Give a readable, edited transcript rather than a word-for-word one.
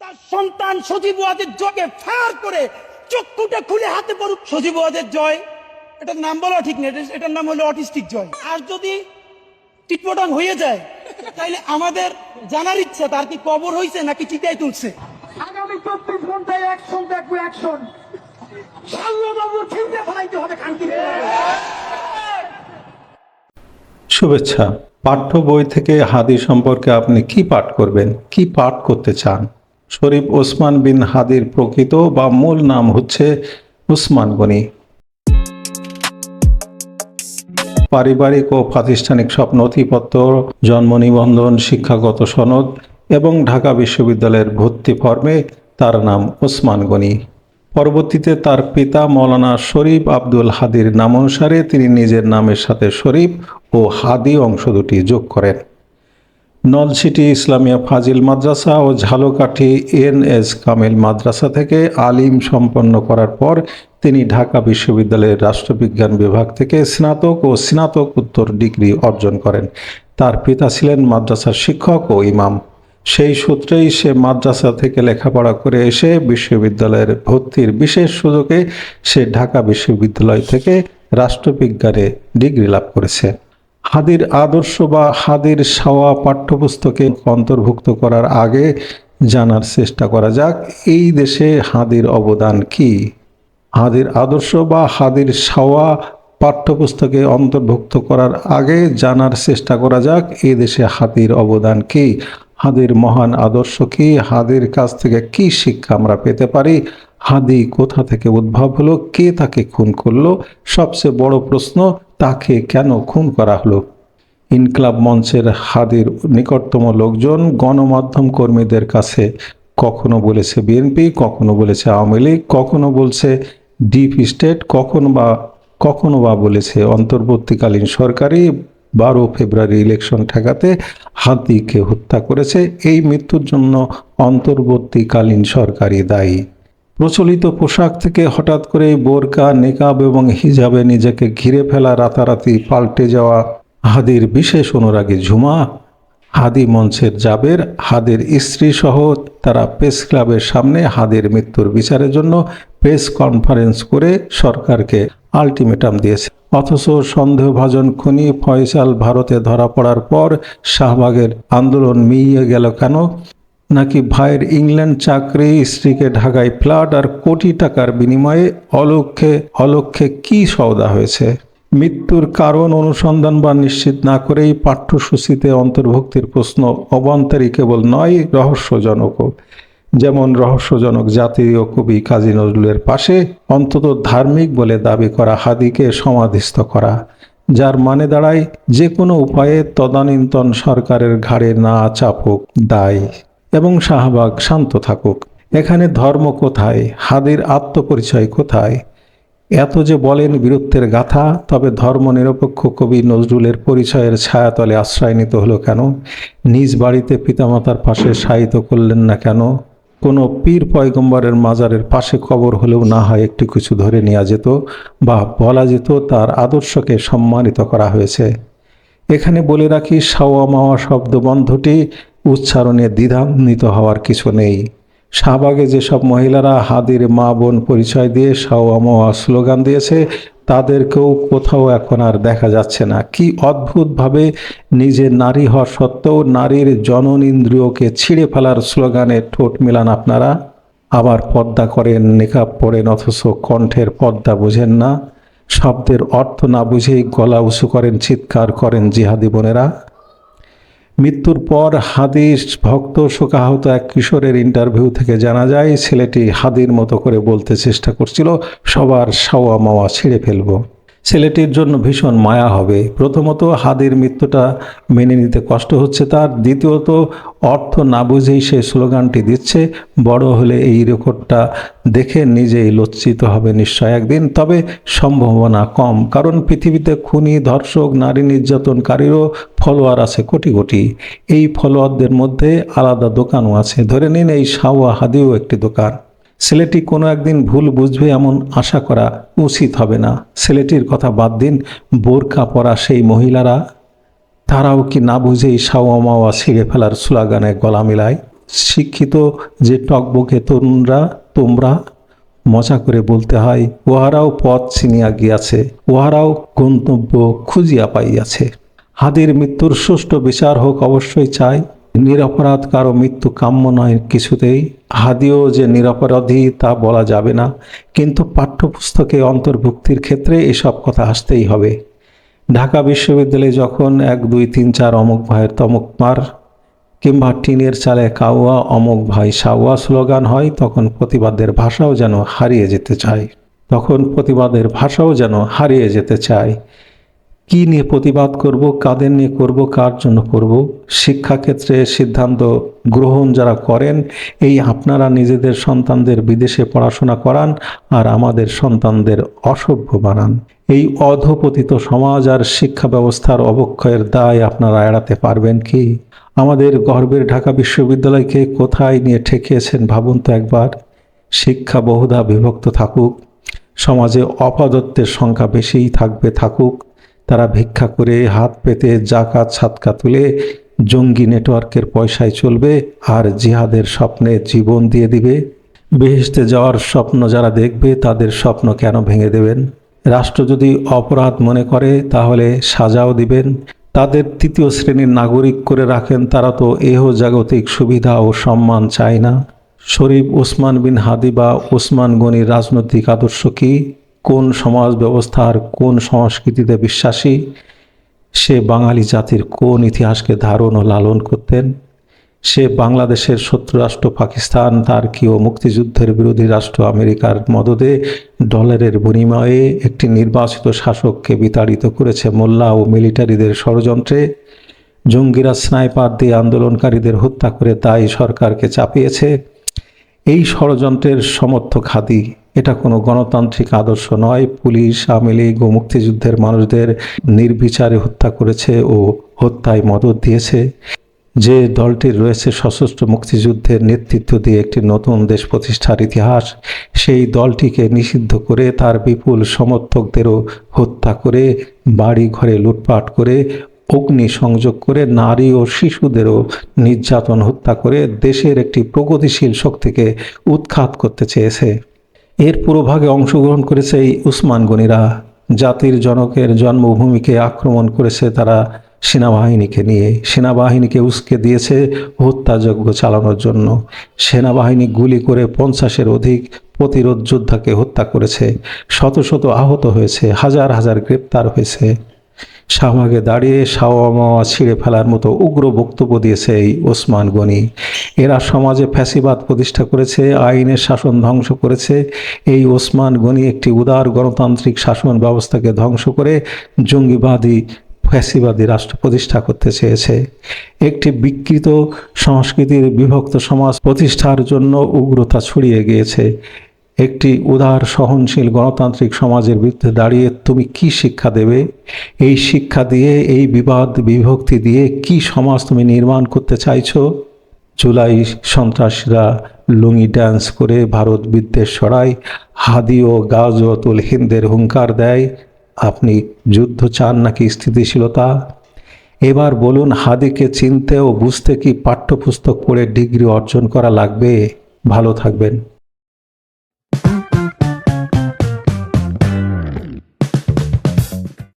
তার সন্তান সজীব ওয়াজেদ জয়কে ফায়ার করে চক্ষুটা খুলে হাতে পড়ুক। সজীব ওয়াজেদ জয়, এটার নাম বলা ঠিক নেই, এটার নাম হলো অটিস্টিক জয়। আর যদি টিটপটাং হয়ে যায় তাইলে আমাদের জানার ইচ্ছা তার কি কবর হয়েছে নাকি চিতায় তুলছে। আগামী 24 ঘন্টায় অ্যাকশন দেখবো, অ্যাকশন। শাল্লবাবু ছিঁড়ে ফেলাইতে হবে খানকি। শুভেচ্ছা। পাঠ্য বই থেকে হাদী সম্পর্কে আপনি কি পাঠ করবেন, কি পাঠ করতে চান? শরীফ ওসমান বিন হাদীর প্রকৃত বা মূল নাম হচ্ছে উসমান গনি। পারিবারিক ও প্রাতিষ্ঠানিক সব নথিপত্র, জন্ম নিবন্ধন, শিক্ষাগত সনদ এবং ঢাকা বিশ্ববিদ্যালয়ের ভর্তি ফর্মে তার নাম ওসমান গনি। পরবর্তীতে তার পিতা মৌলানা শরীফ আব্দুল হাদীর নামানুসারে তিনি নিজের নামের সাথে শরীফ ও হাদী অংশ দুটি যোগ করেন। নলছিটি ইসলামিয়া ফাজিল মাদ্রাসা ও ঝালকাঠি এন.এস. কামিল মাদ্রাসা থেকে আলিম সম্পন্ন করার পর তিনি ঢাকা বিশ্ববিদ্যালয়ের রাষ্ট্রবিজ্ঞান বিভাগ থেকে স্নাতক ও স্নাতকোত্তর ডিগ্রি অর্জন করেন। তার পিতা ছিলেন মাদ্রাসার শিক্ষক ও ইমাম। সেই সূত্রেই সে মাদ্রাসা থেকে লেখাপড়া করে এসে বিশ্ববিদ্যালয়ের ভর্তির বিশেষ সুযোগে সে ঢাকা বিশ্ববিদ্যালয় থেকে রাষ্ট্রবিজ্ঞানে ডিগ্রি লাভ করেছে। হাদীর আদর্শ বা হাদীর সাওয়া পাঠ্যপুস্তকে অন্তর্ভুক্ত করার আগে জানার চেষ্টা করা যাক এই দেশে হাদীর অবদান কি। হাদীর আদর্শ বা হাদীর সাওয়া পাঠ্যপুস্তকে অন্তর্ভুক্ত করার আগে জানার চেষ্টা করা যাক এই দেশে হাদীর অবদান কি, হাদীর মহান আদর্শ কি, হাদীর কাছ থেকে কি শিক্ষা আমরা পেতে পারি, হাদী কোথা থেকে উদ্ভব হলো, কে তাকে খুন করলো, সবচেয়ে বড় প্রশ্ন তাকে কেন খুন করা হলো। ইনকলাব মঞ্চের হাদীর নিকটতম লোকজন গণমাধ্যম কর্মীদের কাছে কখনো বলেছে বিএনপি, কখনো বলেছে আওয়ামী লীগ, কখনো বলছে ডিপ স্টেট, কখনো বা বলেছে অন্তর্বর্তীকালীন সরকারি 12 ফেব্রুয়ারি ইলেকশন ঠেকাতে হাদীকে হত্যা করেছে। এই মৃত্যুর জন্য অন্তর্বর্তীকালীন সরকারই দায়ী। প্রচলিত পোশাক থেকে হঠাৎ করে বোরকা, নিকাব এবং হিজাবে নিজেকে ঘিরে ফেলা, রাতারাতি পাল্টে যাওয়া হাদীর বিশেষ অনুরাগী ঝুমা, হাদী মঞ্চের জাবের, হাদীর স্ত্রী সহ তারা প্রেস ক্লাবের সামনে হাদীর মৃত্যুর বিচারের জন্য প্রেস কনফারেন্স করে সরকারকে আলটিমেটাম দিয়েছে। অথচ সন্দেহভাজন খুনি ফয়সাল ভারতে ধরা পড়ার পর শাহবাগের আন্দোলন মিইয়ে গেল কেন? নাকি ভাইয়ের ইংল্যান্ড চাকরি, স্ত্রীকে ঢাকায় ফ্ল্যাট আর কোটি টাকার বিনিময়ে অলক্ষ্যে কি সওদা হয়েছে? মৃত্যুর কারণ অনুসন্ধান বা নিশ্চিত না করেই পাঠ্যসূচিতে অন্তর্ভুক্তির প্রশ্ন অবান্তরই কেবল নয়, রহস্যজনকও। যেমন রহস্যজনক জাতীয় কবি কাজী নজরুলের পাশে অন্তত ধার্মিক বলে দাবি করা হাদীকে সমাধিস্থ করা, যার মানে দাঁড়ায় যে কোনো উপায়ে তদানীন্তন সরকারের ঘাড়ে না চাপুক দায় এবং শাহবাগ শান্ত থাকুক। এখানে ধর্ম কোথায়? হাদীর আত্মপরিচয় কোথায়? এত যে বলেন বীরত্বের গাথা, তবে ধর্মনিরপেক্ষ কবি নজরুলের পরিচয়ের ছায়াতলে আশ্রয় নিতে হলো কেন? নিজ বাড়িতে পিতামাতার পাশে শায়িত করলেন না কেন? কোনো পীর পয়গম্বরের মাজারের পাশে কবর হলেও না হয় একটু কিছু ধরে নেওয়া যেত বা বলা যেত তার আদর্শকে সম্মানিত করা হয়েছে। এখানে বলে রাখি, সাওয়া মাওয়া শব্দবন্ধটি উচ্চারণে দ্বিধান্বিত হওয়ার কিছু নেই। শাহবাগে যেসব মহিলারা হাদীর মা বোন পরিচয় দিয়ে সাওয়া মাওয়া স্লোগান দিয়েছে তাদেরকেও কোথাও এখন আর দেখা যাচ্ছে না। কি অদ্ভুতভাবে নিজে নারী হওয়া সত্ত্বেও নারীর জননেন্দ্রিয়কে ছিঁড়ে ফেলার স্লোগানে ঠোঁট মেলান আপনারা। আবার পর্দা করেন, নিকাব পড়েন, অথচ কণ্ঠের পর্দা বুঝেন না। শব্দের অর্থ না বুঝেই গলা উঁচু করেন, চিৎকার করেন জিহাদি বোনেরা। মৃত্যুর পর হাদীর ভক্ত শোকাহত এক কিশোরের ইন্টারভিউ থেকে জানা যায় ছেলেটি হাদীর মতো করে বলতে চেষ্টা করছিল, সবার সাওয়া মাওয়া ছিঁড়ে ফেলব। ছেলেটির জন্য ভীষণ মায়া হবে। প্রথমত হাদীর মৃত্যুটা মেনে নিতে কষ্ট হচ্ছে তার, দ্বিতীয়ত অর্থ না বুঝেই সে স্লোগানটি দিচ্ছে। বড় হলে এই রেকর্ডটা দেখে নিজেই লজ্জিত হবে নিশ্চয় একদিন, তবে সম্ভাবনা কম, কারণ পৃথিবীতে খুনি, ধর্ষক, নারী নির্যাতনকারীরও ফলোয়ার আছে কোটি কোটি। এই ফলোয়ারদের মধ্যে আলাদা দোকানও আছে। ধরে নিন এই সাওয়া হাদীও একটি দোকান। ছেলেটি কোনো একদিন ভুল বুঝবে এমন আশা করা উচিত হবে না। ছেলেটির কথা বাদ দিন, বোরকা পরা সেই মহিলারা, তারাও কি না বুঝেই সাওয়া মাওয়া ছিঁড়ে ফেলার স্লোগানে গলা মিলায়? শিক্ষিত যে টকবকে তরুণরা তোমরা মজা করে বলতে হয়, উহারাও পথ চিনিয়া গিয়াছে, উহারাও গন্তব্য খুঁজিয়া পাইয়াছে। হাদির মৃত্যুর সুষ্ঠু বিচার হোক অবশ্যই চাই। নিরপরাধ কারো মৃত্যু কাম্য নয় কিছুতেই। হাদিও যে নিরপরাধী তা বলা যাবে না, কিন্তু পাঠ্যপুস্তকে অন্তর্ভুক্তির ক্ষেত্রে এসব কথা আসতেই হবে। ঢাকা বিশ্ববিদ্যালয়ে যখন 1 2 3 4 অমুক ভাইয়ের তমুক মার কিংবা টিনের চালে কাউয়া অমুক ভাই সাউয়া স্লোগান হয়, তখন প্রতিবাদের ভাষাও যেন হারিয়ে যেতে চায়। কি নিয়ে প্রতিবাদ করব, কাদের নিয়ে করব, কার জন্য করব? শিক্ষাক্ষেত্রে সিদ্ধান্ত গ্রহণ যারা করেন, এই আপনারা নিজেদের সন্তানদের বিদেশে পড়াশোনা করান আর আমাদের সন্তানদের অসভ্য বানান। এই অধপতিত সমাজ আর শিক্ষা ব্যবস্থার অবক্ষয়ের দায় আপনারা এড়াতে পারবেন কি? আমাদের গর্বের ঢাকা বিশ্ববিদ্যালয়কে কোথায় নিয়ে ঠেকিয়েছেন ভাবুন তো একবার। শিক্ষা বহুধা বিভক্ত থাকুক, সমাজে অপদার্থের সংখ্যা বেশিই থাকুক, তারা ভিক্ষা করে হাত পেতে জাকাত সাদকা তুলে জঙ্গি নেটওয়ার্কের পয়সায় চলবে আর জিহাদের স্বপ্নে জীবন দিয়ে দিবে। বেহেশতে যাওয়ার স্বপ্ন যারা দেখবে তাদের স্বপ্ন কেন ভেঙে দেবেন? রাষ্ট্র যদি অপরাধ মনে করে তাহলে সাজাও দিবেন। তাদের 3য় শ্রেণীর নাগরিক করে রাখেন, তারা তো জাগতিক সুবিধা ও সম্মান চায় না। শরীফ ওসমান বিন হাদি বা ওসমান গনির রাজনৈতিক আদর্শ কি? কোন সমাজ ব্যবস্থার কোন সংস্কৃতিতে বিশ্বাসী? সে বাঙালি জাতির কোন ইতিহাসকে ধারণ ও লালন করতেন? সে বাংলাদেশের শত্রু রাষ্ট্র পাকিস্তান, তার কি ও মুক্তিযুদ্ধের বিরোধী রাষ্ট্র আমেরিকার মদদে ডলারের বিনিময়ে একটি নির্বাচিত শাসককে বিতাড়িত করেছে মোল্লা ও মিলিটারিদের ষড়যন্ত্রে। জঙ্গিরা স্নাইপার দিয়ে আন্দোলনকারীদের হত্যা করে দায়ী সরকারকে চাপিয়েছে। এই ষড়যন্ত্রের সমর্থক হাদি। এটা কোনো গণতান্ত্রিক আদর্শ নয়। পুলিশ, আওয়ামী লীগ ও মুক্তিযুদ্ধের মানুষদের নির্বিচারে হত্যা করেছে ও হত্যায় মদদ দিয়েছে। যে দলটির রয়েছে সশস্ত্র মুক্তিযুদ্ধের নেতৃত্ব দিয়ে একটি নতুন দেশ প্রতিষ্ঠার ইতিহাস, সেই দলটিকে নিষিদ্ধ করে তার বিপুল সমর্থকদেরও হত্যা করে, বাড়ি ঘরে লুটপাট করে, অগ্নি সংযোগ করে, নারী ও শিশুদেরও নির্যাতন হত্যা করে দেশের একটি প্রগতিশীল শক্তিকে উৎখাত করতে চেয়েছে। এর পুরোভাগে অংশগ্রহণ করেছে এই উসমান গনিরা। জাতির জনকের জন্মভূমিকে আক্রমণ করেছে তারা সেনাবাহিনীকে নিয়ে। সেনাবাহিনীকে উস্কে দিয়েছে হত্যাযজ্ঞ চালানোর জন্য। সেনাবাহিনী গুলি করে 50-এর অধিক প্রতিরোধ যোদ্ধাকে হত্যা করেছে। শত শত আহত হয়েছে, হাজার হাজার গ্রেপ্তার হয়েছে। শাহবাগে দাঁড়িয়ে শাওয়া মাওয়া ছিঁড়ে ফেলার মতো উগ্র বক্তব্য দিয়েছে এই ওসমান গনি। এরা সমাজে ফ্যাসিবাদ প্রতিষ্ঠা করেছে, আইনের শাসন ধ্বংস করেছে। এই ওসমান গনি একটি উদার গণতান্ত্রিক শাসন ব্যবস্থাকে ধ্বংস করে জঙ্গিবাদী ফ্যাসিবাদী রাষ্ট্র প্রতিষ্ঠা করতে চেয়েছে। একটি বিকৃত সংস্কৃতির বিভক্ত সমাজ প্রতিষ্ঠার জন্য উগ্রতা ছড়িয়ে গিয়েছে। একটি উদার সহনশীল গণতান্ত্রিক সমাজের বিরুদ্ধে দাঁড়িয়ে তুমি কি শিক্ষা দেবে? এই শিক্ষা দিয়ে, এই বিবাদ বিভক্তি দিয়ে কি সমাজ তুমি নির্মাণ করতে চাইছো? জুলাই সন্ত্রাসীরা লুঙ্গি ড্যান্স করে ভারত বিদ্বেষ ছড়ায়, হাদি ও গাজওয়াতুল হিন্দের হুঙ্কার দেয়। আপনি যুদ্ধ চান নাকি স্থিতিশীলতা? এবার বলুন, হাদিকে চিনতে ও বুঝতে কি পাঠ্যপুস্তক পড়ে ডিগ্রি অর্জন করা লাগবে? ভালো থাকবেন।